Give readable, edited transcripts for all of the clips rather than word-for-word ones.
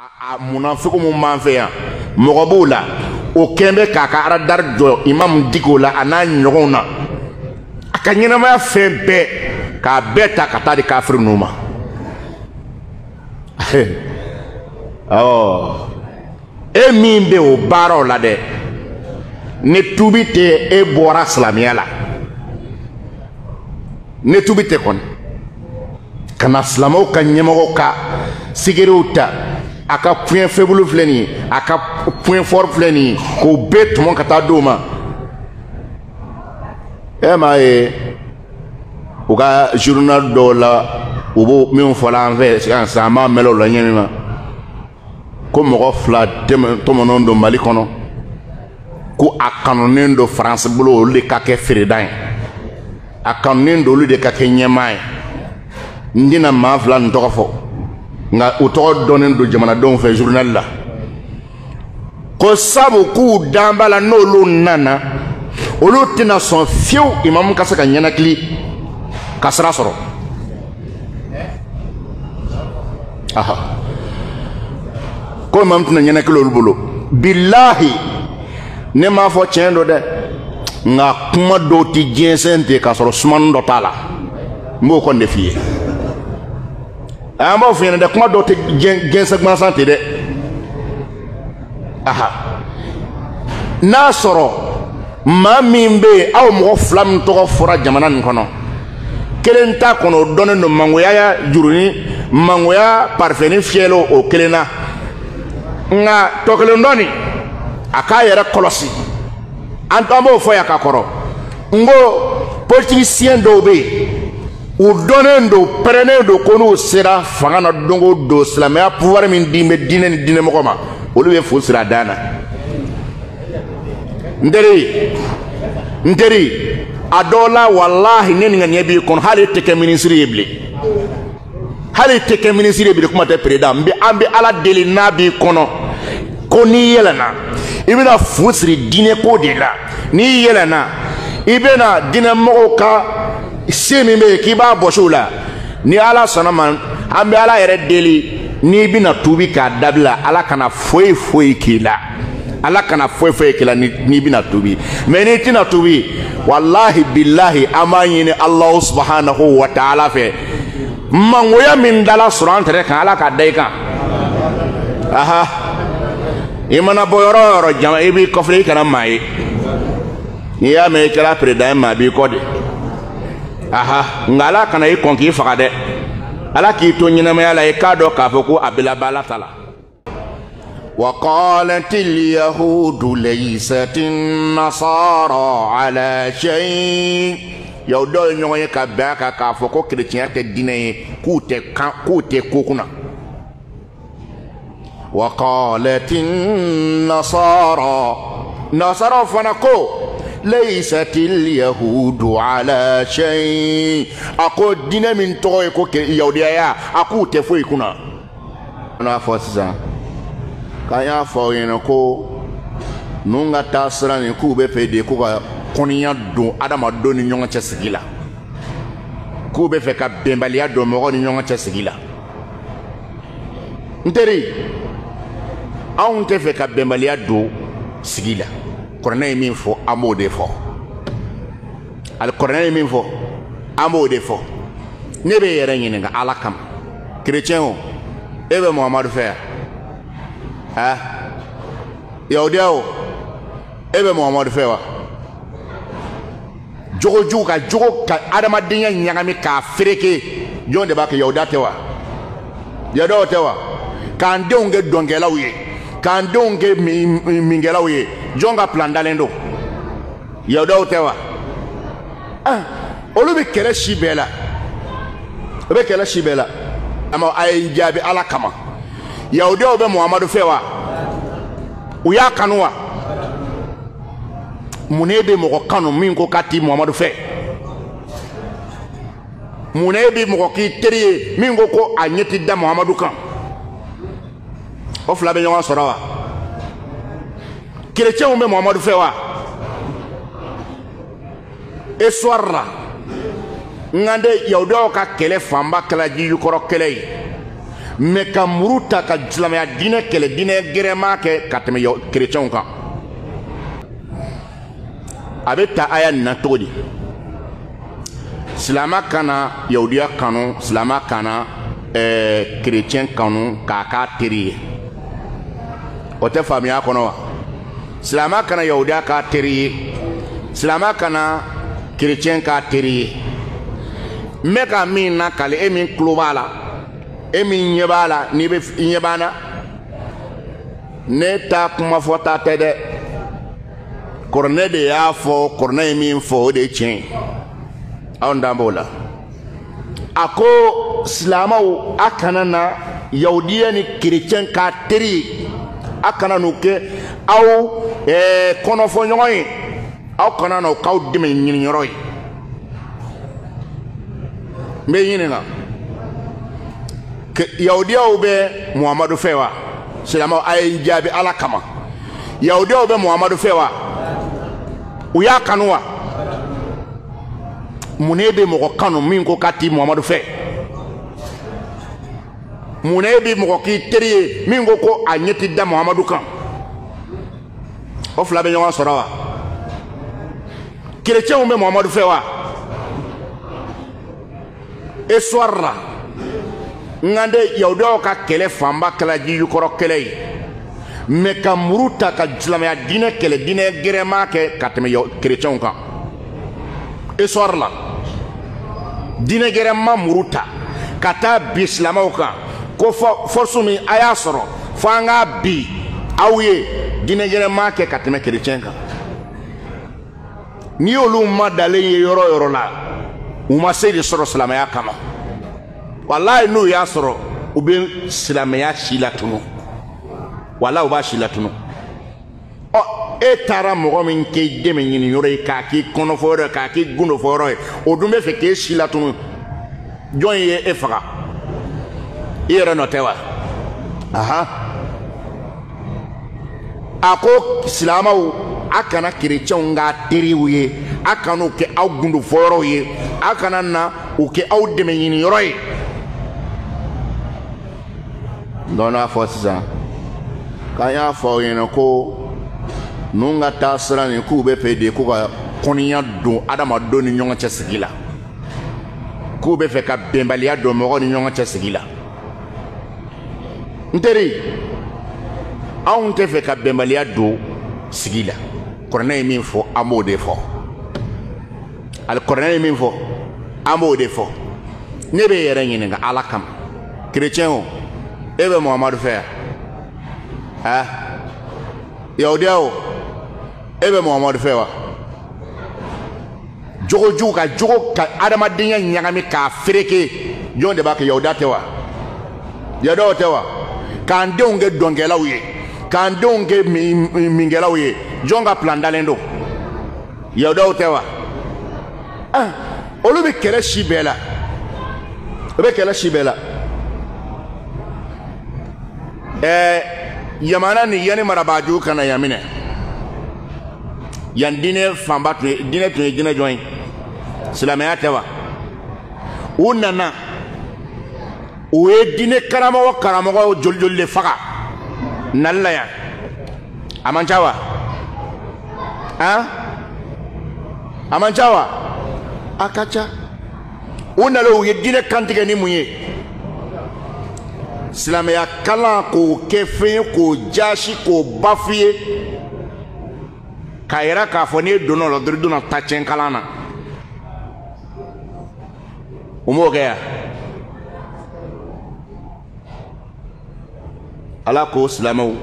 a munafiku mun b'an fɛ yan mɔgɔ b'o la o kɛn bɛ k'a ka aradari jɔ imam digi o la a n'a ɲɔgɔnw na a ka ɲɛnamaya fɛn bɛɛ k'a bɛɛ ta ka taa di kafiri ninnu ma e min bɛ o baaraw la dɛ ni tubi tɛ e bɔra silamɛya la ni tubi tɛ kɔni ka na silamɛw ka ɲɛmɔgɔw ka sigiriw ta a ka point faible filɛ nin ye a ka point fort filɛ nin ye k'o bɛɛ tɔmɔ ka taa d'o ma e m'a ye u ka journal dɔw la u b'o min fɔla an fɛ sisan an b'a mɛn o la ɲɛmi ma ko mɔgɔ fila tɔmɔnɔn don Mali kɔnɔ ko a kanunen don France bolo olu de ka kɛ feeredan ye a kanunen don olu de ka kɛ ɲɛmaa ye n tɛna maa fila nin tɔgɔ fɔ nka u tɔgɔ dɔnnen don jamanadenw fɛ journal la ko sabu k'u danba la n'olu nana olu tɛna sɔn fiyewu imamu ka se ka ɲɛnakili ka sira sɔrɔ aha ko imamu tɛna ɲɛnakili olu bolo bilahi ne m'a fɔ tiɲɛ don dɛ nka kuma dɔw tɛ jɛnsɛn ten k'a sɔrɔ sumani dɔ t'a la n b'o kɔni de f'i ye an b'aw f'i ɲɛna dɛ kuma dɔw tɛ jɛnsɛn gansan ten dɛ aha n'a sɔrɔ maa min bɛ yen aw mɔgɔ fila min tɔgɔ fɔra jamana nin kɔnɔ kelen t'a kɔnɔ o dɔnnen don mangoya jurunin mangoya parifɛni fiyɛli o kelen na nka tɔ kelen dɔ nin a k'a yɛrɛ kɔlɔsi an b'o fɔ yan ka kɔrɔ n ko politisiyɛn dɔw bɛ yen u dɔnnen don pɛrɛnnen don ko n'u sera fanga na don o don silamɛya pouvoir min di bɛ diinɛ ni diinɛmɔgɔ ma olu bɛ fo sira dan na n teri a dɔw la walahi ne ni ka ɲɛ b'i kɔnɔ hali e tɛ kɛ minisiri ye bilen hali e tɛ kɛ minisiri ye bilen kuma tɛ président an bɛ ala deli n'a b'i kɔnɔ ko n'i yɛlɛnna i bɛna fu siri diinɛ ko de la n'i yɛlɛnna i bɛna diinɛmɔgɔw ka se min bɛ yen k'i b'a bɔsi o la ni ala sɔnna ma an bɛ ala yɛrɛ deli n'i bɛna tubi k'a dabila ala kana foyi foyi k'i la ala kana foyi foyi k'i la n'i bɛna tubi mɛ n'i tɛna tubi walahi bilahi an b'a ɲini alahu subhanahu wa ta'ala fɛ mangoya min dala sɔrɔ an tɛrɛ kan ala k'a da i kan aha i mana bɔ yɔrɔ o yɔrɔ jama i b'i kɔfilɛ i kana maa ye n'i y'a mɛn i kɛra président ye maa b'i kɔ de aha nka ala kana i kɔn k'i faga dɛ ala k'i to ɲɛnamaya la i k'a dɔn k'a fɔ ko a bɛ laban ala ta la wa qalatil yahudu laysati nasara ala shay yaw dɔw ye ɲɔgɔn ye ka bɛn a kan k'a fɔ ko kerecɛnya tɛ diinɛ ye k'u tɛ ko kunna wa qalatil nasara fana ko laysatil yahudu ala shay a ko diinɛ min tɔgɔ ye ko yahudiya a k'u tɛ foyi kunna n'a fɔ sisan k'an y'a fɔ aw ɲɛna ko ninnu ka taa sira nin k'u bɛ fɛ de ko ka kɔniya don adamadenw ni ɲɔgɔn cɛ sigi la k'u bɛ fɛ ka bɛnbaliya don mɔgɔw ni ɲɔgɔn cɛ sigi la n teri anw tɛ fɛ ka bɛnbaliya don sigi la kuranɛ ye min fɔ an b'o de fɔ kuranɛ ye min fɔ an b'o de fɔ ne bɛ yɛrɛ ɲininka ala kama kerecɛn o e bɛ muhamadu fɛ yan yahudiya o e bɛ muhamadu fɛ wa jogojugu ka jogo ka adamadenya ɲagami k'a fereke jɔn de b'a kɛ yahudiya tɛ wa yahudiyaw tɛ wa k'an denw kɛ dɔnkɛlaw ye k'an denw kɛ minkɛlaw ye jɔn ka plan dalen don yahudiyaw tɛ wa olu bɛ kɛlɛ si bɛɛ la o bɛ kɛlɛ si bɛɛ la a ye n jaabi ala kama yahudiyaw bɛ muhamadu fɛ wa u y'a kanu wa mun ne bɛ mɔgɔ kanu min ko k'a ti muhamadu fɛ mun ne bɛ mɔgɔ k'i teri ye min ko ko a ɲɛ ti da muhamadu kan o fila bɛ ɲɔgɔn sɔrɔ wa kerecɛnw bɛ muhamadu fɛ wa histoire la n ka de yahudiyaw ka kɛlɛ fanba kɛla jijukɔrɔ kɛlɛ ye mais ka muru ta ka silamɛya diinɛ kɛlɛ diinɛ gɛrɛma kɛ ka tɛmɛ kerecɛnw kan. A bɛ ta aya nin na cogo di? Silama kana yahudiya kanu, silama kana kerecɛn kanu k'a k'a teri ye. O tɛ faamuya kɔnɔ wa? Silama kana yahudiya k'a teri ye, silama kana kerecɛn k'a teri ye. N bɛ ka min nakali e min tulo b'a la, e min ɲɛ b'a la, n'i bɛ ɲɛ b'an na, ne ta kuma fɔta tɛ dɛ. Kɔrɔnɛ de y'a fɔ, kɔrɔnɛ ye min fɔ o de ye tiɲɛ ye. Anw dan b'o la. A ko silamaw a kana na yahudiya ni kerecɛn k'a teri ye, a kana n'u kɛ aw kɔnɔfɔ ɲɔgɔn ye, aw kana n'o k'aw dɛmɛ ɲiniyɔrɔ ye. N bɛ ɲininka yahudiyaw bɛ Muhamadu fɛ wa? Silamaw a ye n jaabi Ala kama. Yahudiyaw bɛ Muhamadu fɛ wa? U y'a kanu wa? Mun ne bɛ mɔgɔ kanu min ko k'a ti Muhamadu fɛ? Mun ne bɛ mɔgɔ k'i teri ye min ko a ɲɛ ti da Muhamadu kan? O fila bɛ ɲɔgɔn sɔrɔ wa? Kerecɛnw bɛ Muhamadu fɛ wa? Histoire la n de yahudiyaw ka kɛlɛ fanba kɛla jijukɔrɔ kɛlɛ ye, mais ka muru ta ka silamɛya diinɛ kɛlɛ diinɛ gɛrɛma kɛ ka tɛmɛ kerecɛnw kan. Histoire la diinɛ gɛrɛma muru ta ka taa bi silamaw kan ko force min a y'a sɔrɔ fo an k'a bi aw ye diinɛ gɛrɛma kɛ ka tɛmɛ kerecɛn kan. N'i y'olu ma dalen ye yɔrɔ o yɔrɔ la, u ma se de sɔrɔ silamɛya kama. Walayi n'u y'a sɔrɔ u bɛ silamɛya si latunu, walayi u b'a si latunu. E taara mɔgɔ min k'i dɛmɛ ɲiniyɔrɔ ye k'a k'i kɔnɔfɔ yɔrɔ ye k'a k'i gundofɔ yɔrɔ ye, o dun bɛ fɛ k'e si latunu, jɔn ye e faga? I yɛrɛ nɔ tɛ wa? Ahan. A ko silamaw a kana kerecɛnw k'a teriw ye, a kana u kɛ aw gundofɔ yɔrɔw ye, a kana na u kɛ aw dɛmɛ ɲiniyɔrɔ ye. Donc n'a fɔ sisan k'an y'a fɔ aw ɲɛna ko ninnu ka taa sira nin k'u bɛ fɛ de k'u ka kɔniya don adamadenw ni ɲɔgɔn cɛ sigi la, k'u bɛ fɛ ka bɛnbaliya don mɔgɔw ni ɲɔgɔn cɛ sigi la. N teri, anw tɛ fɛ ka bɛnbaliya don sigi la. Kɔrɔnɛ ye min fɔ an b'o de fɔ. Kɔrɔnɛ ye min fɔ an b'o de fɔ. Ne bɛ yɛrɛ ɲininka Ala kama, kerecɛn o, e bɛ Muhamadu fɛ yan? Ha? Yahudiya o, e bɛ Muhamadu fɛ wa? Jogojugu ka jogo ka adamadenya ɲagami k'a fereke, jɔn de b'a kɛ? Yahudiya tɛ wa? Yahudiyaw tɛ wa? K'an denw kɛ dɔnkɛlaw ye, k'an denw kɛ minkɛlaw ye, jɔn ka plan dalen don? Yahudiyaw tɛ wa? Olu bɛ kɛlɛ si bɛɛ la, o bɛ kɛlɛ si bɛɛ la. Yamana ni yani marabaajugu kana yan minɛ, yan diinɛ fanba tun ye diinɛ jɔn ye? Silamɛya tɛ wa? U nana u ye diinɛ karamɔgɔ joli joli de faga Nali la yan, a man ca wa? A man ca wa? A ka ca. U nalen u ye diinɛ kantigɛ ni mun ye? Silamɛya kalan k'o kɛ fɛn ye k'o jasi k'o bafu ye, k'a yira k'a fɔ n'i donna o la dɔrɔn i donna tacɛn kalan na. U m'o kɛ yan. Ala ko silamɛw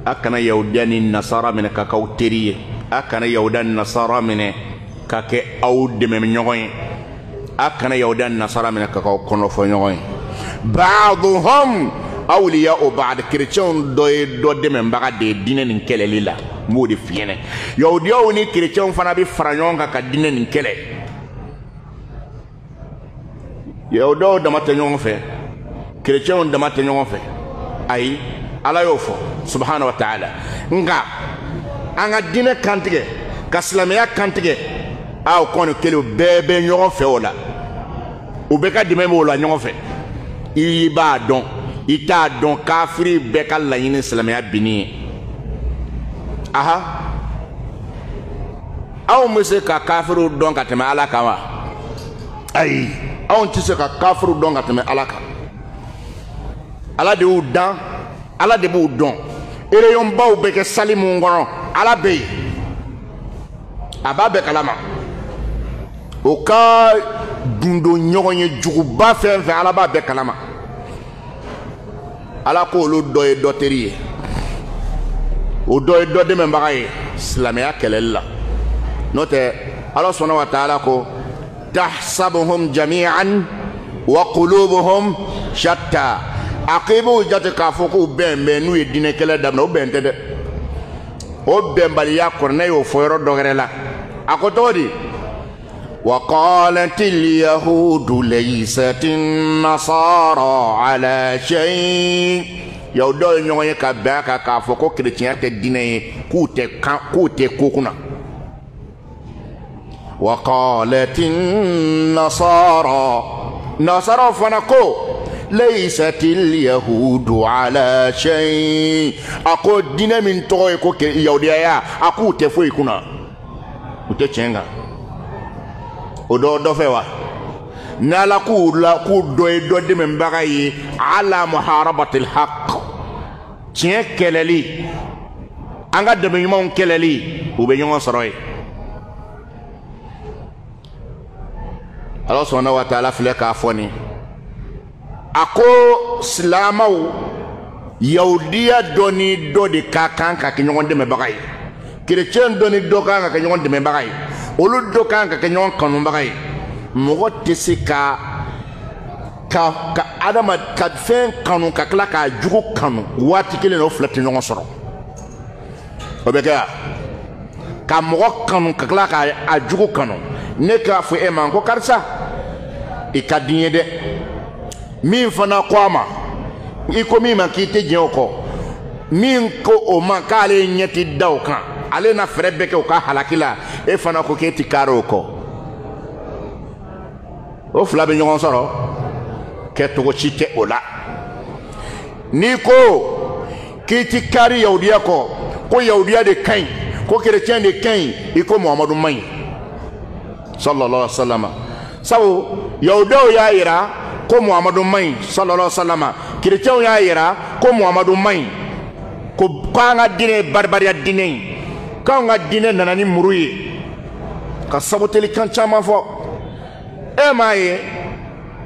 a kana yahudiya ni nasara minɛ ka k'aw teri ye, a kana yahudiya ni nasara minɛ ka kɛ aw dɛmɛ ɲɔgɔn ye, a kana yahudiya ni nasara minɛ ka k'aw kɔnɔfɔ ɲɔgɔn ye. Ba'duhum awliya'u ba'd, kerecɛnw dɔ ye dɔ dɛmɛbaga de ye diinɛ nin kɛlɛli la. N b'o de f'i ɲɛna. Yahudiyaw ni kerecɛnw fana bɛ fara ɲɔgɔn kan ka diinɛ nin kɛlɛ. Yahudiyaw dama tɛ ɲɔgɔn fɛ, kerecɛnw dama tɛ ɲɔgɔn fɛ. Ayi, Ala y'o fɔ subhanahu wa ta'ala. Nka an ka diinɛ kantigɛ ka silamɛya kantigɛ, o kɔni kelen bɛɛ bɛ ɲɔgɔn fɛ o la, u bɛɛ ka dɛmɛ b'o la ɲɔgɔn fɛ. I b'a dɔn ita don kafiri bɛɛ ka laɲini silamɛya binni ye aha anw bɛ se ka kafiriw dɔn ka tɛmɛ Ala kan wa ayi anw tɛ se ka kafiriw dɔn ka tɛmɛ Ala kan Ala de y'u dan Ala de b'u dɔn réunion baw bɛ kɛ sali mun kɔnɔ Ala bɛ yen a b'a bɛɛ kalama o ka dundo ɲɔgɔn ye juguba fɛn fɛn Ala b'a bɛɛ kalama Ala ko olu dɔ ye dɔ teri ye o dɔ ye dɔ dɛmɛbaga ye silamɛya kɛlɛli la n'o tɛ Ala subhanahu wa ta'ala ko tahsabuhum jami'an wa qulubuhum shatta aqibu jate k'a fɔ k'u bɛn bɛn n'u ye diinɛ kɛlɛ daminɛ o bɛn tɛ dɛ o bɛnbaliya kɔrɔ ne y'o fɔ yɔrɔ dɔ wɛrɛ la a ko cogo di وقالت اليهود ليست النصارى على شيء يودو ñoŋo ye ka bɛn ka k'a fɔ ko chrétien tɛ diinɛ ye k'u tɛ ko kunna وقالت النصارى نصارى fana ko ليست اليهود على شيء a ko diinɛ min tɔgɔ ye ko yahudiya a k'u tɛ foyi kunna u tɛ tiɲɛ kan o dɔ fɛ wa n'Ala k'u dɔ ye dɔ dɛmɛbaga ye ala muharabatil haq tiɲɛ kɛlɛli an ka dɛmɛɲumanw kɛlɛli u bɛ ɲɔgɔn sɔrɔ ye Ala subhanahu wa ta'ala filɛ k'a fɔ nin a ko silamɛw yahudiya dɔ ni dɔ de ka kan ka kɛ ɲɔgɔn dɛmɛbaga ye chrétien dɔ ni dɔ kan ka kɛ ɲɔgɔn dɛmɛbaga ye olu dɔ kan ka kɛ ɲɔgɔn kanubaga ye mɔgɔ tɛ se ka adama ka fɛn kanu ka tila k'a jugu kanu waati kelen na o fila tɛ ɲɔgɔn sɔrɔ o bɛ kɛ wa ka mɔgɔ kanu ka tila k'a jugu kanu ne k'a fɔ e ma ko karisa i ka di n ye dɛ min fana ko a ma i ko min ma k'i tɛ diɲɛ o kɔ min ko o ma k'ale ɲɛ tɛ da o kan ale na fɛrɛ bɛɛ kɛ o ka halaki la e fana ko k'e ti kari o kɔ o fila bɛ ɲɔgɔn sɔrɔ kɛcogo si tɛ o la n'i ko k'i ti kari yahudiya kɔ ko yahudiya de ka ɲi ko chrétien de ka ɲi i ko Muhamadu man ɲi sallallahu alaihi wa sallam sabu yahudiyaw y'a yira ko Muhamadu man ɲi sallallahu alaihi wa sallam chrétienw y'a yira ko Muhamadu man ɲi ko k'an ka diinɛ ye baribariya diinɛ ye k'anw ka diinɛ nana ni muru ye ka saboteli kan caman fɔ e m'a ye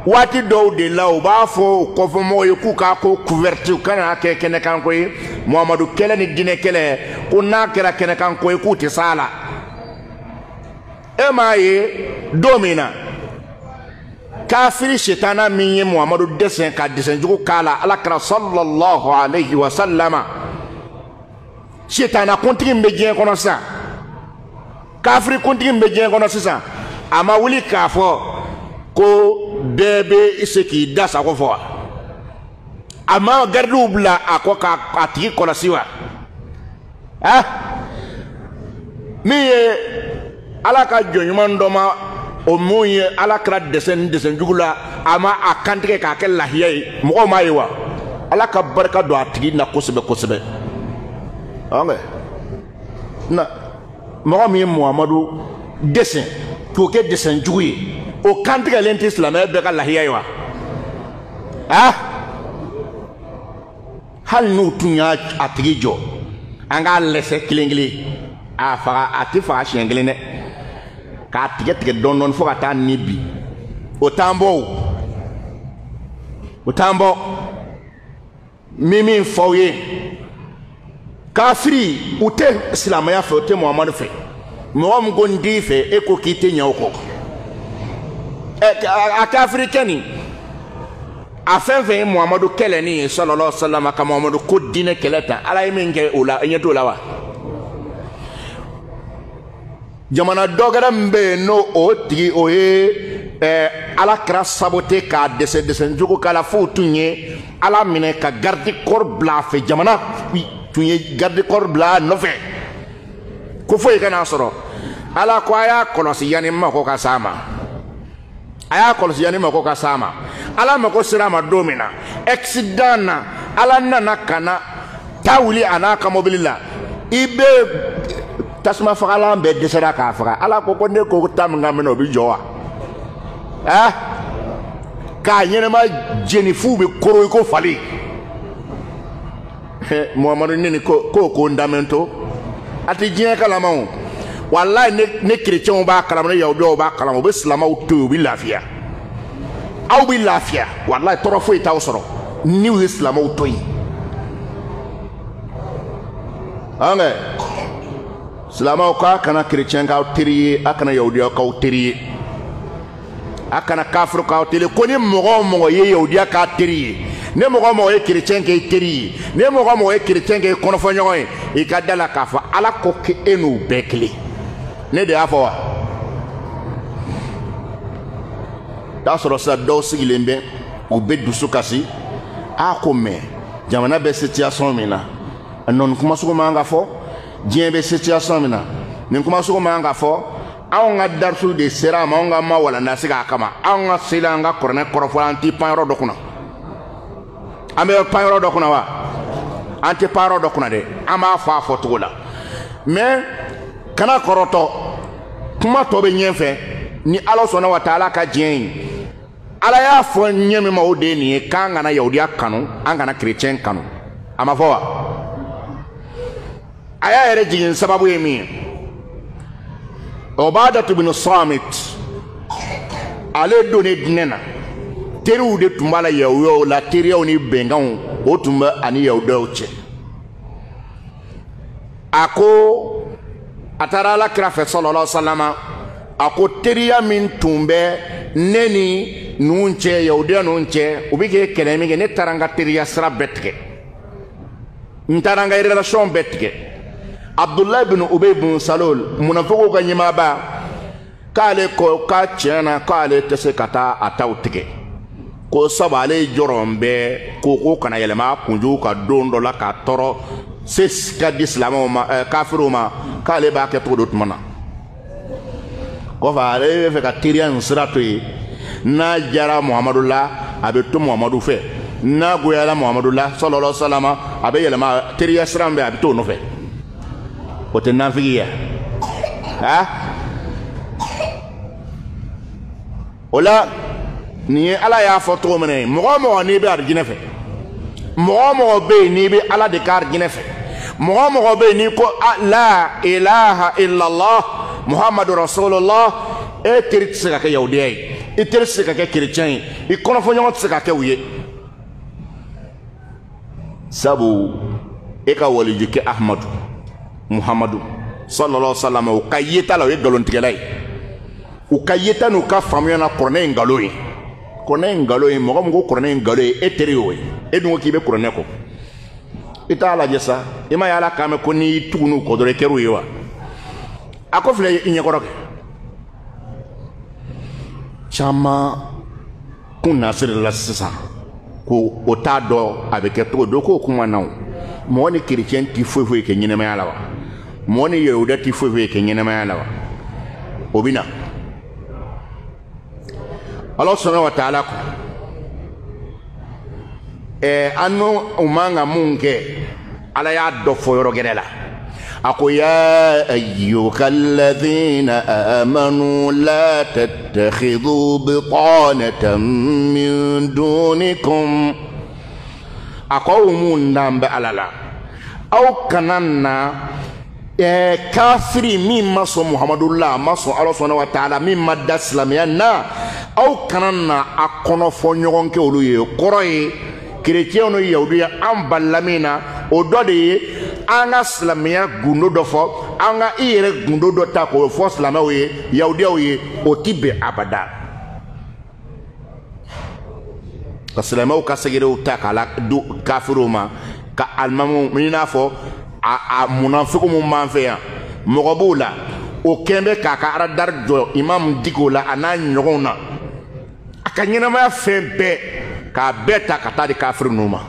waati dɔw de la u b'a fɔ u kɔfɛmɔgɔw ye k'u k'a ko couverture kana kɛ kɛnɛkanko ye Muhamadu kɛlɛ ni diinɛ kɛlɛ ko n'a kɛra kɛnɛkanko ye k'u tɛ s'a la e m'a ye don min na kafiri sitana min ye Muhamadu dɛsɛ ka dɛsɛjugu k'a la Alakira sallallahu alayhi wa sallama sitana kuntigi bɛ diɲɛ kɔnɔ sisan kafiri kuntigi bɛ diɲɛ kɔnɔ sisan a ma wuli k'a fɔ ko bɛɛ bɛ se k'i da sago fɔ wa a ma garidiw bila a kɔ k'a tigi kɔlɔsi wa min ye Ala ka jɔnɲuman dɔ ma o mun ye Alakira dɛsɛ ni dɛsɛjugu la a ma a kantigɛ k'a kɛ lahiya ye mɔgɔw m'a ye wa Ala ka barika don a tigi na kosɛbɛ kosɛbɛ na mɔgɔ min ye Muhamadu dɛsɛ k'o kɛ dɛsɛjugu ye o kantigɛlen tɛ silamɛya bɛɛ ka lahiya ye wa hali n'u tun y'a tigi jɔ an k'a lɛsɛ kelen kelen a tɛ faga siɲɛ kelen dɛ k'a tigɛ tigɛ dɔɔnin dɔɔnin fo ka taa ni bi o t'an bɔ min fɔ aw ye kafiri u tɛ silamɛya fɛ u tɛ Muhamadu fɛ mɔgɔ min ko n t'i fɛ e ko k'i tɛ ɲɛ o kɔ a kafiri kɛ nin a fɛn fɛn ye Muhamadu kɛlɛnin ye sallallahu alaihi wa sallam ka Muhamadu ko diinɛ kɛlɛ tan Ala ye min kɛ o la e ɲɛ t'o la wa jamana dɔ kɛra min bɛ yen n'o o tigi o ye Alakira sabote k'a dɛsɛjugu k'a la fo tun ye Ala minɛ ka garde corps bila a fɛ jamana tun ye garde corps bila a nɔfɛ ko foyi kana sɔrɔ Ala ko a y'a kɔlɔsi yanni mako ka s'a ma a y'a kɔlɔsi yanni mako ka s'a ma ala mako sira ma domina accident na ala nana kana tawuli anaka mobile la ibe tasma fagala be desera ka faga ala ko ko ne ko tam ngameno bi jowa ka nyene ma jenifu be koro ko fali Muhammadu ni ko ndamento ati jien kala mawo wallahi ne chrétien ba kala ne yawo ba kala be islamaw to bi lafiya aw bi lafiya wallahi toro fo itaw soro ni islamaw to yi anga islamaw ka kana chrétien ka teriye akana yawdi ka teriye akana kafir ka teriye ko ni mogo ye yawdi ka teriye ne mogo ye chrétien ke teriye ne mogo ye chrétien ke konofo nyoy e ka dala ka fa ala ko ke enu bekli ne de afa wa da soro sa do sigilembe o be dusu kasi a ko me jamana be situation mina non kuma suko manga fo dien be situation mina nin kuma suko manga fo awanga darsul de sera ma nga ma wala nasiga kama awanga silanga korne korofo anti panro dokuna ambe panro dokuna wa anti panro dokuna de ama fa fo tugola mais kana koroto kuma to be nyenfe ni Allah subhanahu wa ta'ala ka dien ala ya fo nyeme ma o de ni kanga na yahudiya kanu anga na chrétien kanu ama fo wa aya yere jigin sababu yemi Ubadah ibn Samit ale donné dinena teru de tumbala yawo la teriya ni bengan o tumba ani yawo che ako atara la krafe sallallahu alaihi wasallam ako teriya min tumbe neni nunche yawo nunche ubike kelemi ne taranga teriya sra betke ntaranga relation betke Abdullah ibn Ubay ibn Salul munafiqu ga nyima ba kale ko ka chena kale tese kata atawtike ko sabale jorombe ko kana yelema kunju ka dondo la ka toro ses ka islamo ma kafiruma kale ba ke to dotmana ko faale fe ka tirian sirato na jara Muhammadullah abe to Muhammadu fe na goyala Muhammadullah sallallahu alaihi wasallam abe yelema tiria srambe abe to no fe wote nafigia ola ni ala ya foto mene mo ni be arjine fe mo be ni be ala de kar jine fe mo be ni ko la ilaha illa allah muhammadur rasulullah e tiritse ka yawdiyai e tiritse ka chrétien e kono fo nyot se ka wiye sabu e ka wali jike ahmadu Muhammadu sallallahu alaihi wasallam ukayeta la galon tigelay ukayeta no ka famuya na korne ngaloyi mo mo korne ngaloyi eteriyo edungo kibe korne ko itala jesa ima yala kame ko ni tugunu ko dore keru yiwa akofle inye koroke chama kuna sir la sisa ko otado avec to do ko kuma naw mo ni chrétien ti fofo ke nyine ma yala wa mo ni yehuda ti fofo ke nyine ma yala wa obina Allah subhanahu wa ta'ala ko anu umanga munge ala ya do fo yoro gerela ako ya ayyuhalladhina amanu la tattakhidhu bitanatan min dunikum akawumun namba alala aw kananna kafiri mimma so Muhammadullah maso Allah subhanahu wa ta'ala mimma daslamiyanna aw kananna akono fo nyogon ke oluye koroye chrétien no yahudiya am ballamina o dode anga slamiya gundo do fo anga ire gundo do ta ko fo slamawe yahudiya we o tibe abada kaslamaw kasagere ta kala du kafiruma ka almamu mina fo a munafiqu mum manfeya mogobula o kembe ka ara darjo imam digola ana nyogona akanyina ma fembe ka beta kata di kafir numa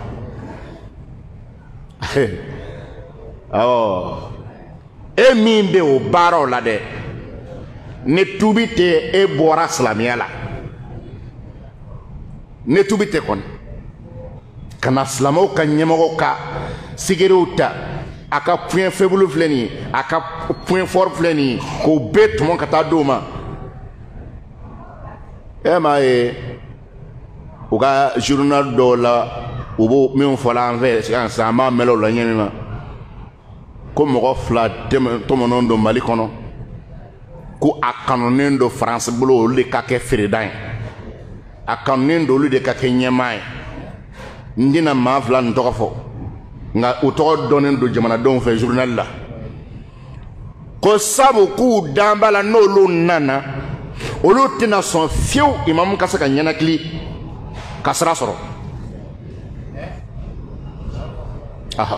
e mimbe o baro la de ne tubite e bora slamiala ne tubi tɛ kɔni kana silamɛw ka ɲɛmɔgɔw ka sigiriw ta a ka point faible filɛ nin ye a ka point fort filɛ nin ye k'o bɛɛ tɔmɔ ka taa d'o ma e m'a ye u ka journal dɔw la u b'o min fɔla an fɛ sisan an b'a mɛn o la ɲɛ min ma ko mɔgɔ 2 tɔmɔnen don Mali kɔnɔ ko a kanunen don France bolo olu de ka kɛ feeredan ye a kanunen don olu de ka kɛ ɲɛmaa ye n tɛna maa 2 nin tɔgɔ fɔ nka u tɔgɔ dɔnnen don jamanadenw fɛ journal la ko sabu k'u danba la n'olu nana olu tɛna sɔn fiyewu imamu ka se ka ɲɛnakili ka sira sɔrɔ aha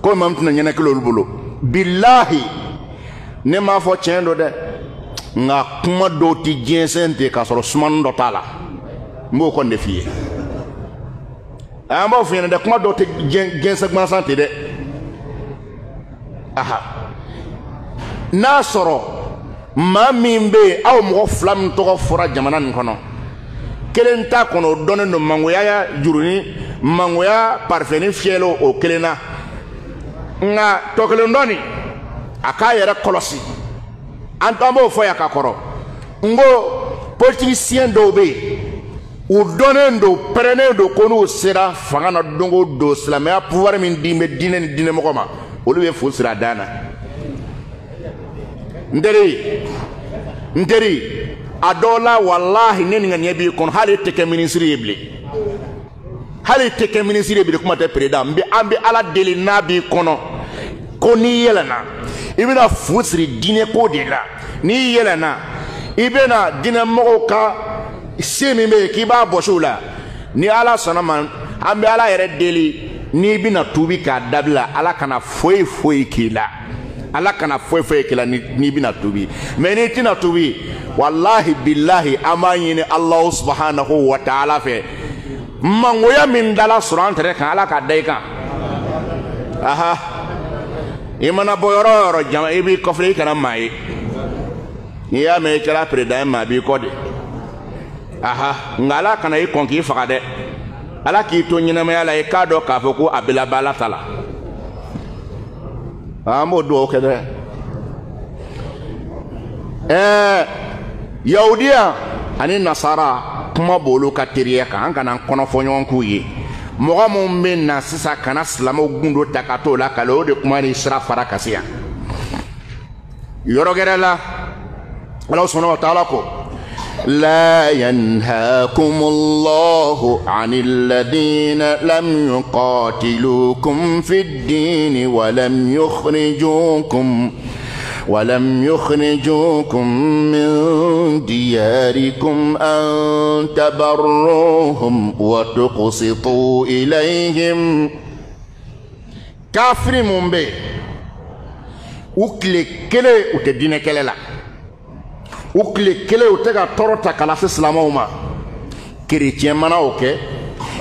ko imamu tɛna ɲɛnakili olu bolo bilahi ne m'a fɔ tiɲɛ don dɛ nka kuma dɔw tɛ jɛnsɛn ten k'a sɔrɔ sumani dɔ t'a la n b'o kɔni de f'i ye an b'aw f'i ɲɛna dɛ kuma dɔw tɛ jɛnsɛn gansan ten dɛ aha n'a sɔrɔ maa min bɛ yen aw mɔgɔ 2 min tɔgɔ fɔra jamana nin kɔnɔ kelen t'a kɔnɔ o dɔnnen don mangoya jurunin mangoya parfɛni fiyɛli o kelen na nka tɔ kelen dɔɔnin a k'a yɛrɛ kɔlɔsi an b'o fɔ yan ka kɔrɔ n ko politisiyɛn dɔw bɛ yen u dɔnnen don pɛrɛnnen don ko n'u sera fanga na don o don silamɛya pouvoir min di bɛ diinɛ ni diinɛmɔgɔ ma olu bɛ fo sira dan na n teri a dɔw la walahi ne ni ka ɲɛ b'i kɔnɔ hali tɛ kɛ minisiri ye bilen hali tɛ kɛ minisiri ye bilen kuma tɛ président an bɛ ala deli n'a b'i kɔnɔ ko n'i yɛlɛnna i bɛna fu siri diinɛ ko de la n'i yɛlɛnna i bɛna diinɛmɔgɔw ka se min bɛ yen k'i b'a bɔsi o la ni ala sɔnna ma an bɛ ala yɛrɛ deli n'i bɛna tubi k'a dabila ala kana foyi foyi k'i la ala kana foyi foyi k'i la n'i bɛna tubi mɛ n'i tɛna tubi walahi bilahi an b'a ɲini alahu subhanahu wa ta'ala fɛ mangoya min dala sɔrɔ an tɛrɛ kan ala k'a da i kan aha i mana bɔ yɔrɔ o yɔrɔ jama i b'i kɔfilɛ i kana maa ye n'i y'a mɛn i kɛra président ye maa b'i kɔ de aha nka ala kana i kɔn k'i faga dɛ ala k'i to ɲɛnamaya la i k'a dɔn k'a fɔ ko a bɛ laban ala ta la an b'o dugawu kɛ dɛ yahudiya ani nasara kuma b'olu ka teriya kan an kana an kɔnɔfɔ ɲɔgɔn k'u ye mɔgɔ min bɛ na sisan kana silamɛw gundo ta ka t'o la k'ale o de kuma ni sira fara ka se yan yɔrɔ gɛrɛ la ala subhanahu wa ta'ala ko لا ينهاكم الله عن الذين لم يقاتلوكم في الدين ولم يخرجوكم من دياركم أن تبروهم وتقسطوا إليهم كافر ممبي وكل كله وتدين كلا u tile kelen u tɛ ka tɔɔrɔ ta k'a lase silamɛw ma kerecɛn mana o kɛ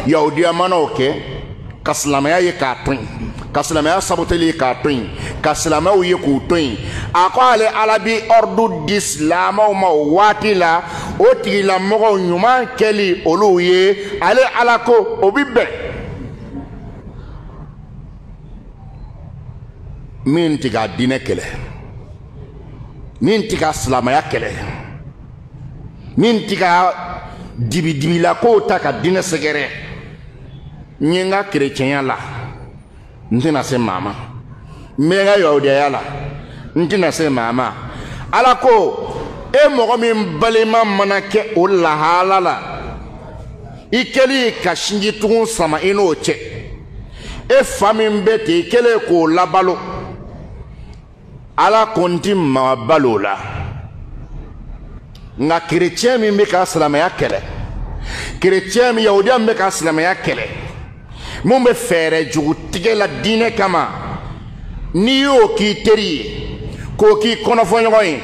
yahudiya mana o kɛ ka silamɛya ye k'a to yen ka silamɛya saboteli ye k'a to yen ka silamɛw ye k'u to yen a ko ale ala bi ordre di silamɛw ma o waati la o tigilamɔgɔw ɲuman kɛli olu ye ale ala ko o bi bɛn min tɛ ka diinɛ kɛlɛ min tɛ ka silamɛya kɛlɛ min tɛ ka dibidibila kow ta ka diinɛ sɛgɛrɛ n ye n ka kerecɛnya la n tɛna se maa ma n bɛ n ka yahudiyaya la n tɛna se maa ma ala ko e mɔgɔ min balima mana kɛ o lahala la i kɛli ka sinji tugun sama i n'o cɛ e fa min bɛ ten i kɛlen k'o labalo ala ko n ti maa balo la nka kerecɛn min bɛ ka silamɛya kɛlɛ kerecɛn min yahudiya min bɛ ka silamɛya kɛlɛ mun bɛ fɛɛrɛ jugu tigɛ la diinɛ kama n'i y'o k'i teri ye k'o k'i kɔnɔfɔɲɔgɔn ye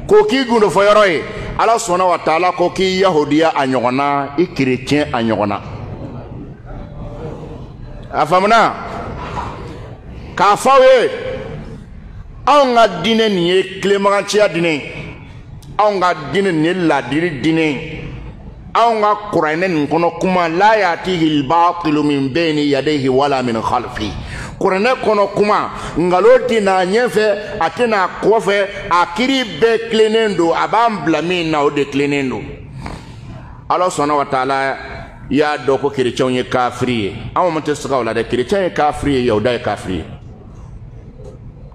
k'o k'i gundofɔyɔrɔ ye ala sɔnna wa taala ko k'i yahudiya a ɲɔgɔnna i kerecɛn a ɲɔgɔnna a faamuna k'a fɔ aw ye anw ka diinɛ nin ye tilemagaciya diinɛ ye anw ka diinɛ nin ye ladiri diinɛ ye aunga qur'anen kono kuma la yatihi al-batil min bayni yadayhi wala min khalfi qur'ane kono kuma ngaloti na nyefe atina kofe akiri be klenendo abam blami na o de klenendo Allah subhanahu wa ta'ala ya doko chrétien ye kafiri aw mate saka wala de chrétien ye kafiri yauda ye kafiri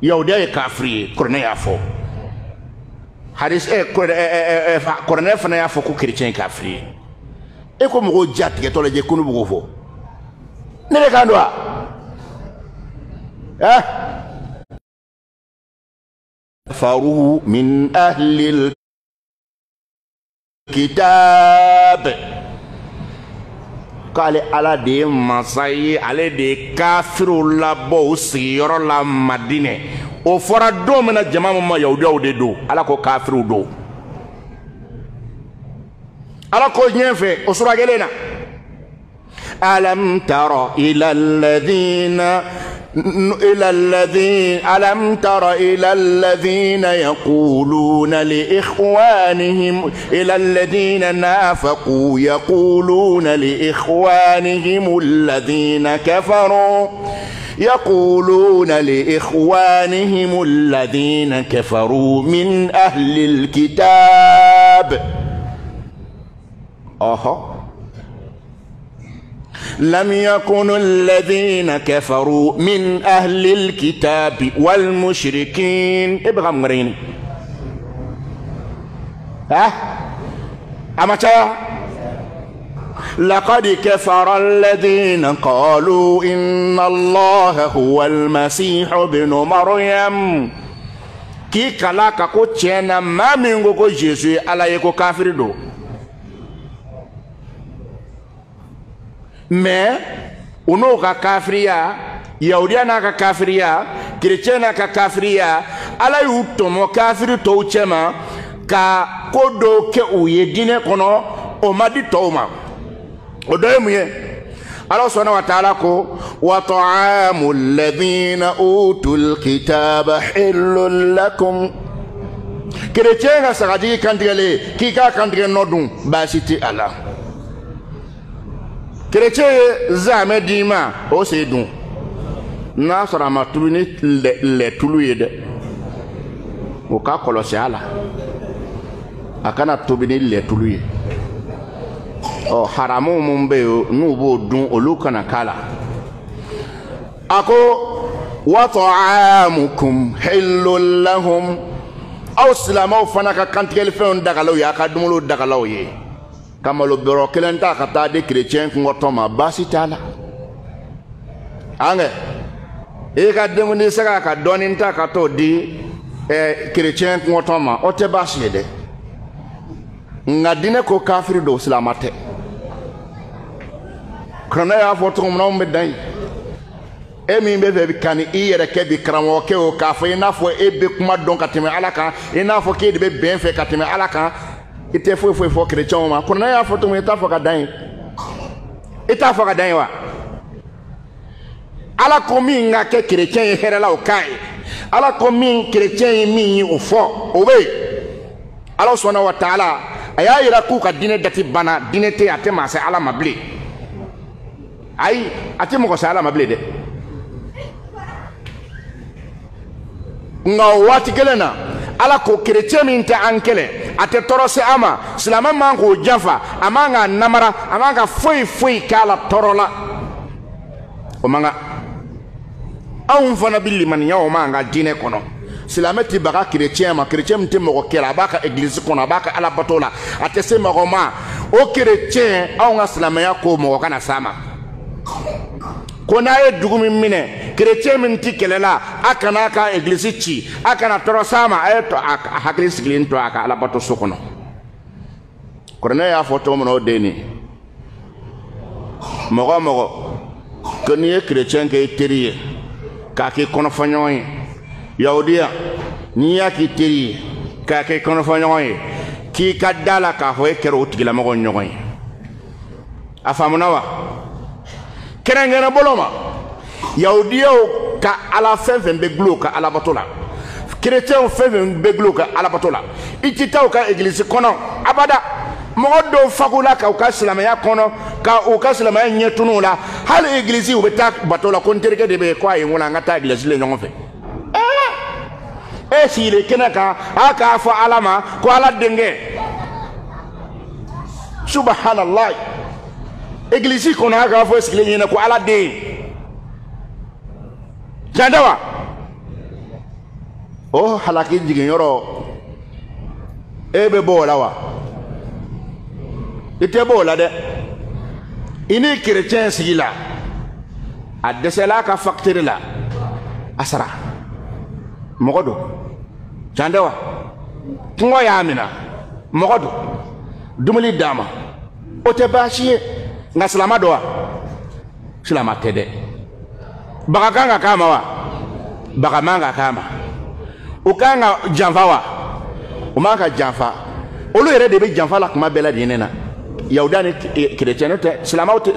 yauda ye kafiri qur'ane ya fo hadis qur'ane fana ya fo ko chrétien kafiri e ko mo jatte to la je kunu bugo fo ne be kandwa faruhu min ahli الكتاب قال على دي مساي على دي كافر لا بو سيور لا مدينه او فرا دو من الجماعه ما يودو دو على كو كافر دو على كو نيفه اسرا جلنا ألم تر إلى الذين يقولون لإخوانهم إلى الذين نافقوا يقولون لإخوانهم الذين كفروا من أهل الكتاب لم يكن الذين كفروا من أهل الكتاب والمشركين ابغى مرين أما لقد كفر الذين قالوا إن الله هو المسيح ابن مريم كي كلاكا كو تشينا ما منغو كو جيسوي على يكو كافر دو mais uno ka kafiriya yahudiya na ka kafiriya chrétien na ka kafiriya ala yu tomo kafiri to chema ka kodo ke uye dine kono o madi toma o doymuye Allah subhanahu wa ta'ala ko wa ta'amul ladhina utul kitaba hillul lakum chrétien ga sagaji kandigale ki ka kandige nodun basiti Allah chrétien zame dima o se dun na sara ma tubini le tulu yede o ka kolosi ala akana tubini le tulu ye o haramu mumbe nu bo dun olu kana kala ako wa ta'amukum hillul lahum aw silamaw fana ka kantigel fen dagalaw ya ka dumulo dagalaw ye kamalo bero kelenta kata de chrétien ngotoma basitala ange e ka demuni saka ka doninta ka to di chrétien ngotoma o te baside ngadine ko kafiri do islamate krona ya foto mo mbe dai e mi be be kan iyere ke bi kramo ke o ka fo ina fo e be kuma don ka teme alaka ina fo ke de be ben fe ka teme alaka ite fo chrétien ma krona ya foto mo ita fo ka dai wa ala ko mi nga ke chrétien e herela o kai ala ko mi chrétien mi o fo o be ala subhanahu wa ta'ala aya ira ku ka dine dati bana dine te ate ma se ala mabli ay ate mo ko se ala mabli de nga wati gelena ala ko chrétien min te ankele ate torose ama silama man ko jafa amanga namara amanga foi kala torola o manga awun fana billi man yawo manga dine kono silameti baga chrétien ma chrétien mte mo kela baka église kono baka ala batola ate se mo ma o chrétien awun silamaya ko mo kana sama kona e dugumi mine chrétien min ti kelela akana ka église ci akana toro sama e to hakri siglin to aka ala bato sokono korne ya foto mo no deni mogo koni chrétien ke teriye ka ke kono fanyoy yahudiya ni ya ki teri ka ke kono fanyoy ki kadala ka ho e kero tigila mo nyoy afamuna wa kerengena boloma yahudiya ka ala fefen be glo ka ala batola chrétien fefen be glo ka ala batola ititaw ka église kono abada mɔgɔ dɔw fagula ka u ka silamɛya kɔnɔ ka u ka silamɛya ɲɛ tunun la hali église u bɛ taa bato la ko n terikɛ de bɛ yen ko a ye n wele an ka taa église la ɲɔgɔn fɛ e sigilen kɛnɛ kan a k'a fɔ ala ma ko ala denkɛ subhanallah église kɔnɔ a k'a fɔ e sigilen ɲɛna ko ala den tiɲɛ tɛ wa o halaki jiginyɔrɔ e bɛ bɔ o la wa i tɛ bɔ o la dɛ i ni chrétien sigi la a dɛsɛla a ka facture la a sara mɔgɔ don tiɲɛ tɛ wa kɔngɔ y'a minɛ mɔgɔ don dumuni d'a ma o tɛ baasi ye nka silama don wa silama tɛ dɛ baga kan ka k'a ma wa baga man ka k'a ma o kan ka janfa wa o man ka janfa olu yɛrɛ de bɛ janfa la kuma bɛɛ lajɛlen na yahuda ni chrétien tɛ silamaw tɛ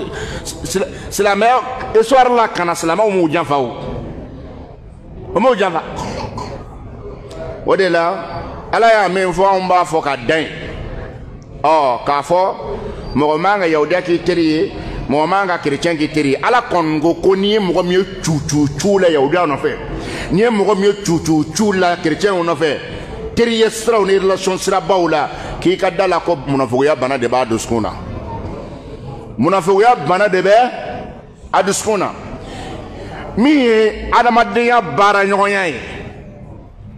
silamɛya histoire la kana silamaw m'u janfa o m'u janfa o de la ala y'a min fɔ anw b'a fɔ ka dan k'a fɔ mɔgɔ man ka yahuda k'i teri ye mɔgɔ man ka chrétien k'i teri ye ala kɔni ko n'i ye mɔgɔ min ye cu la yahuda nɔfɛ n'i ye mɔgɔ min ye cu la chrétien nɔfɛ teriye siraw ni relation sirabaw la k'i ka da la ko munafigiya bana de b'a dusukun na munafigiya bana de bɛ a dusukun na min ye adamadenya baara ɲɔgɔnya ye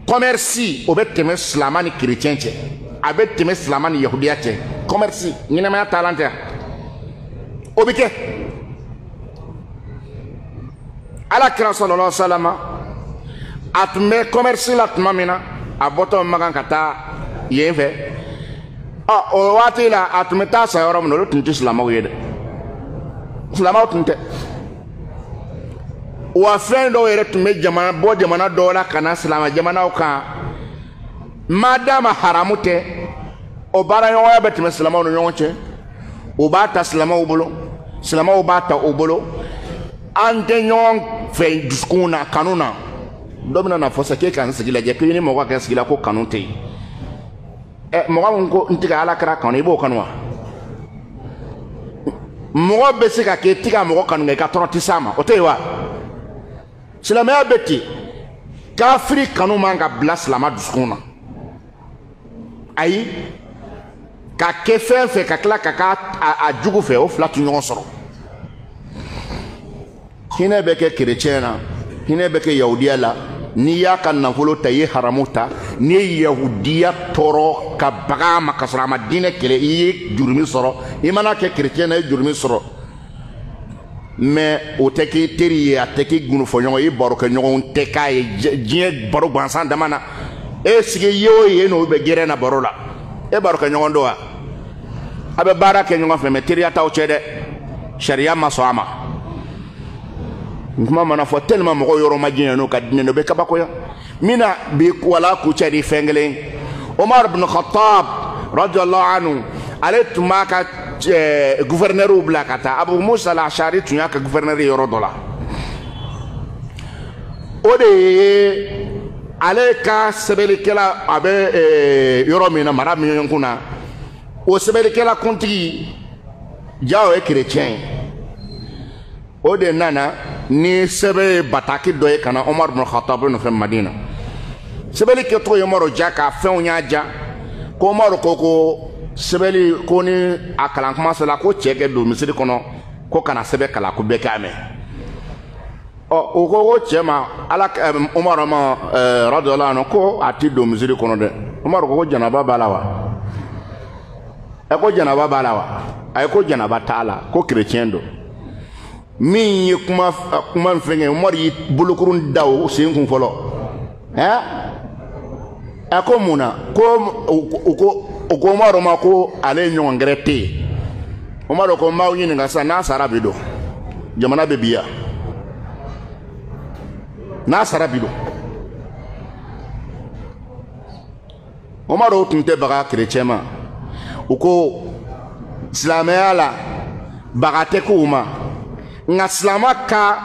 commerce o bɛ tɛmɛ silama ni chrétien cɛ a bɛ tɛmɛ silama ni yahudiya cɛ commerce ɲɛnamaya taalan tɛ o bɛ kɛ ala kira sallallahu alaihi wa sallam a tun bɛ commerce la tuma min na a bɔtɔ magan ka taa yen fɛ o waati la a tun bɛ taa sa yɔrɔ min na olu tun tɛ silamaw ye dɛ silamaw tun tɛ wa fɛn dɔw yɛrɛ tun bɛ bɔ jamana dɔw la ka na silama jamanaw kan madama haramu tɛ o baaraɲɔgɔnya bɛ tɛmɛ silamaw ni ɲɔgɔn cɛ o b'a ta silamaw bolo silamaw b'a ta o bolo an tɛ ɲɔgɔn fɛ dusukun na kanu na dɔ bɛna na fɔ sa k'e ka n sigi lajɛ k'i ni mɔgɔ ka sigi la ko kanu tɛ yen mɔgɔ min ko n tɛ ka ala kira kanu i b'o kanu wa mɔgɔ bɛ se ka kɛ i tɛ ka mɔgɔ kanu kɛ i ka tɔɔrɔ tɛ s'a ma o tɛ yen wa silamɛya bɛ ten kafiri kanu man ka bila silama dusukun na ayi ka kɛ fɛn fɛ ka tila ka k'a jugu fɛ o fila tɛ ɲɔgɔn sɔrɔ hinɛ bɛ kɛ chrétien na hinɛ bɛ kɛ yahudiya la n'i y'a ka nafolo ta i ye haramu ta n'i ye yahudiya tɔɔrɔ ka baga a ma ka sɔrɔ a ma diinɛ kɛlɛ i ye jurumi sɔrɔ i mana kɛ chrétien na i ye jurumi sɔrɔ mais o tɛ k'i teri ye a tɛ k'i gunufɔɲɔgɔn ye i barokɛɲɔgɔnw tɛ k'a ye diɲɛ baro gansan dama na e sigi ye o ye n'o bɛ gɛrɛ na baro la e barokɛɲɔgɔn don wa a bɛ baara kɛ ɲɔgɔn fɛ mais teriya t'aw cɛ dɛ sariya ma sɔn a ma kuma mana fɔ tellement mɔgɔw yɔrɔ ma diɲɛ n'o ka diinɛ n'o bɛ kabakoya min na bi wala k'u cɛ di fɛn kelen Omar ibn Khattab radiyallahu anhu ale tun b'a ka gouverneur bila ka taa Abu Musa al-Ashari tun y'a ka gouverneur ye yɔrɔ dɔ la o de ye ale ka sɛbɛnnikɛla a bɛ yɔrɔ min na mara min kun na o sɛbɛnnikɛla kuntigi ja o ye chrétien ye o de nana ni sɛbɛn ye bataki dɔ ye ka na Omar ibn Khattab nɔfɛ Madina sɛbɛnni kɛcogo ye Umaru ja k'a fɛnw y'a ja ko Umaru ko sɛbɛnni ko ni a kalan kuma sera ko cɛ kɛ don misiri kɔnɔ ko kana sɛbɛn kalan ko bɛɛ k'a mɛn o ko cɛ ma ala Umaru ma radiyallahu anhu ko a ti don misiri kɔnɔ dɛ Umaru ko janaba b'a la wa ko janaba b'a la wa a ko janaba t'a la ko chrétien don min ye kuma fɛn kɛ Umaru y'i bolokurun da o sen kun fɔlɔ a ko mun na o ko Umaru ma ko ale ɲɔgɔn gɛrɛ tɛ yen Umaru ko n b'aw ɲininka sisan n'a sara bi don jamana bɛ bi yan n'a sara bi don Umaru tun tɛ baga chrétien ma u ko silamɛya la baga tɛ k'u ma nka silama ka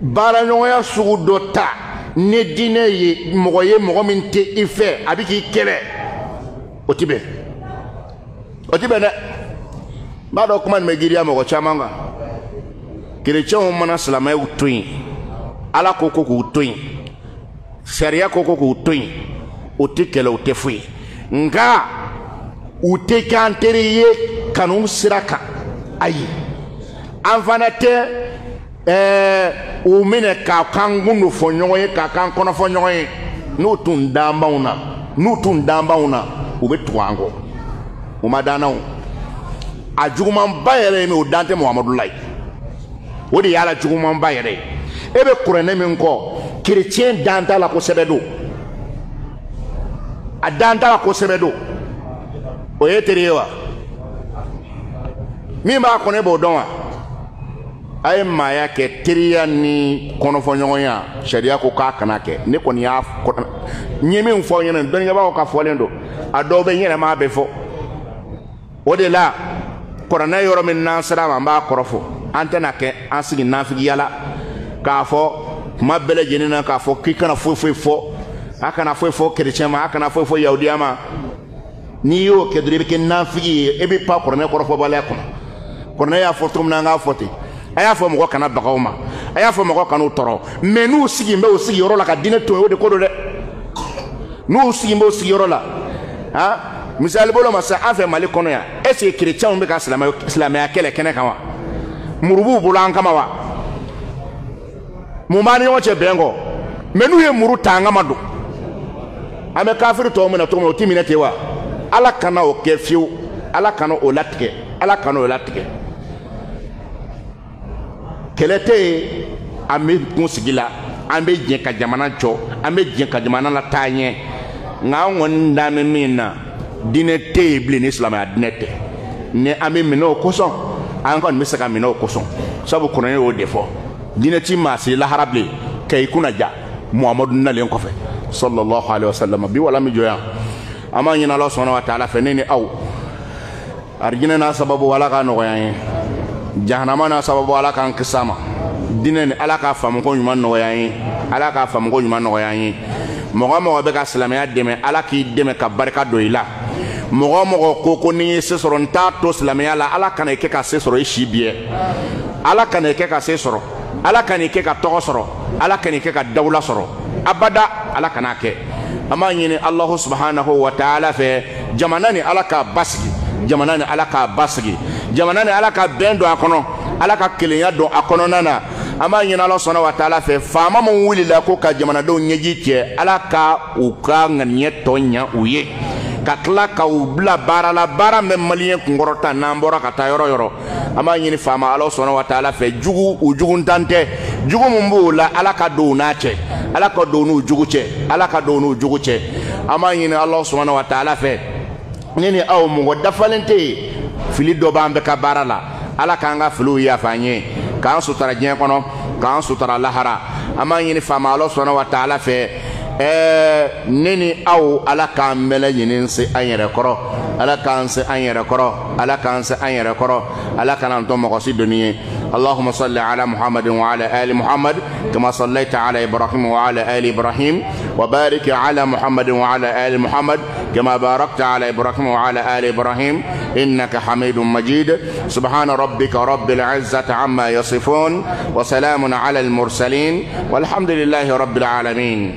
baaraɲɔgɔnya sugu dɔ ta ni diinɛ ye mɔgɔ min tɛ i fɛ a bɛ k'i kɛlɛ otibe ne ba do kuma me giriya mo ko chamanga chrétien mana salama utoin ala koko ko utoin sharia koko ko utoin otikele otefui nga utekanteriye kanu siraka ayi anfanate o mine ka kangundu fo nyoye ka kan kono fo nyoye nutun dambauna ube tuango o madanaw a juguman bayere mi o dante Muhammadullahi o de yala juguman bayere ebe kurene min ko chrétien danta la ko sebedo a danta la ko sebedo o yeteriwa mi ba ko ne bo donwa ay maya ke teriya ni kono fo nyoya sharia ko ka kanake ne ko ni ya nyemi mfo nyene don ga ba ko ka fo lendo adobe nyene ma be fo o de la korana yoro min nasara ma ba korofo antena ke ansigi nafigi yala ka fo mabele jenina ka fo kikana fo akana fo chrétien ma akana fo yahudiya ma ni yo ke dure ke nafigi ebe pa korana korofo bala ko korana ya fo tum na nga foti aya fo mo kana bagawma aya fo mo kana toro mais nous sigi mbe o sigi yoro la ka dine to o de ko do de nous sigi mbe o sigi yoro la ha misal bolo masa afa mali kono ya est-ce que chrétien mbe ka islamia kele kene kama murubu bulan kama wa mumani yo che bengo menu ye muru tanga madu ame kafir to mo na to mo timine tewa ala kana o kefiu ala kana o latke kelete ame kunsigila ambe je ka jamana cho ambe je ka jamana la tanye nga won ndame mina dine table ni islam adnete ne ame mino koson an kon misaka mino koson sabu kuran yo defo dine ti masi la harable kay kunaja muhammadu nalen ko fe sallallahu alaihi wasallam bi wala mi joya ama nyina Allah subhanahu wa ta'ala fe neni aw arjina na sababu wala ka no yayin jahannama na sababu wala kan kisama dine ni ala ka famu ko nyuma no yayin ala ka famu ko nyuma no yayin mogo be ka silamaya deme ala ki deme ka barika do ila mogo ko ni se soro nta to silamaya la ala kana ke ka se soro ishibie ala kana ke ka se soro ala kana ke ka to soro ala kana ke ka dawla soro abada ala kana ke ama nyini Allah subhanahu wa ta'ala fe jamanani ala ka basgi jamanani ala ka bendo akono ala ka kelenya do akono nana ama nyina Allah subhanahu wa ta'ala fe fama mo wuli la ko ka jamana do nyeji che ala ka u ka nganye tonya uye ka kla ka ubla bara me malien kungorota nambora ka ta yoro ama nyini fama Allah subhanahu wa ta'ala fe jugu ntante jugu mumbula ala ka do na che ala ka do nu jugu che ama nyini Allah subhanahu wa ta'ala fe nini aw mo dafalente fili do bambe ka barala ala ka nga fulu ya fanye kan sutara jeng kono kan sutara lahara ama yini fama Allah subhanahu wa ta'ala fe nini aw ala kan mele yinin se anyere koro ala kan se anyere koro ala kan to mo si doniye اللهم صل على محمد وعلى آل محمد كما صليت على إبراهيم وعلى آل إبراهيم وبارك على محمد وعلى آل محمد كما باركت على إبراهيم وعلى آل إبراهيم إنك حميد مجيد سبحان ربك رب العزة عما يصفون وسلام على المرسلين والحمد لله رب العالمين.